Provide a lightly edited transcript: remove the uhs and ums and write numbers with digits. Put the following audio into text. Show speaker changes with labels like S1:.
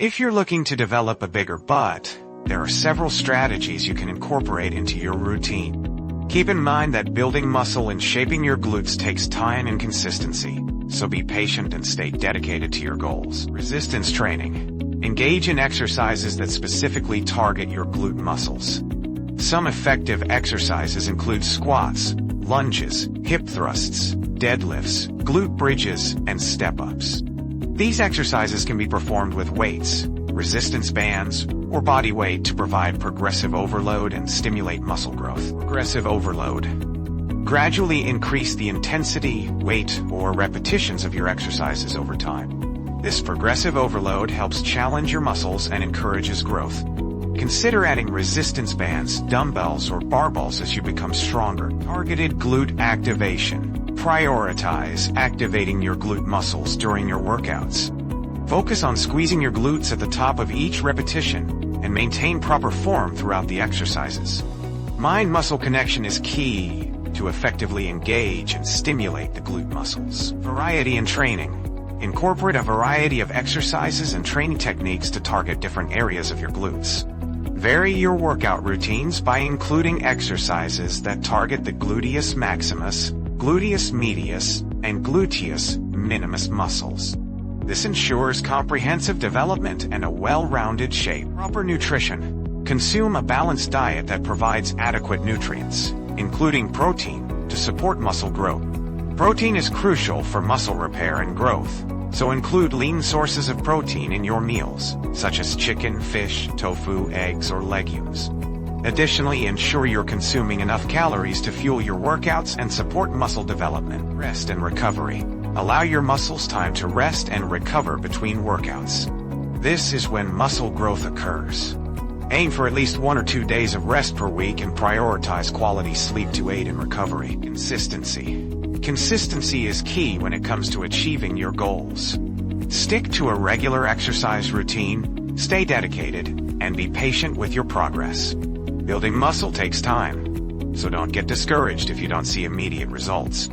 S1: If you're looking to develop a bigger butt, there are several strategies you can incorporate into your routine. Keep in mind that building muscle and shaping your glutes takes time and consistency, so be patient and stay dedicated to your goals. Resistance training. Engage in exercises that specifically target your glute muscles. Some effective exercises include squats, lunges, hip thrusts, deadlifts, glute bridges, and step-ups. These exercises can be performed with weights, resistance bands, or body weight to provide progressive overload and stimulate muscle growth. Progressive overload. Gradually increase the intensity, weight, or repetitions of your exercises over time. This progressive overload helps challenge your muscles and encourages growth. Consider adding resistance bands, dumbbells, or barbells as you become stronger. Targeted glute activation. Prioritize activating your glute muscles during your workouts. Focus on squeezing your glutes at the top of each repetition and maintain proper form throughout the exercises. Mind-muscle connection is key to effectively engage and stimulate the glute muscles. Variety in training. Incorporate a variety of exercises and training techniques to target different areas of your glutes. Vary your workout routines by including exercises that target the gluteus maximus, gluteus medius, and gluteus minimus muscles. This ensures comprehensive development and a well-rounded shape. Proper nutrition. Consume a balanced diet that provides adequate nutrients, including protein, to support muscle growth. Protein is crucial for muscle repair and growth, so include lean sources of protein in your meals, such as chicken, fish, tofu, eggs, or legumes. Additionally, ensure you're consuming enough calories to fuel your workouts and support muscle development. Rest and recovery. Allow your muscles time to rest and recover between workouts. This is when muscle growth occurs. Aim for at least 1 or 2 days of rest per week and prioritize quality sleep to aid in recovery. Consistency. Consistency is key when it comes to achieving your goals. Stick to a regular exercise routine, stay dedicated, and be patient with your progress. Building muscle takes time, so don't get discouraged if you don't see immediate results.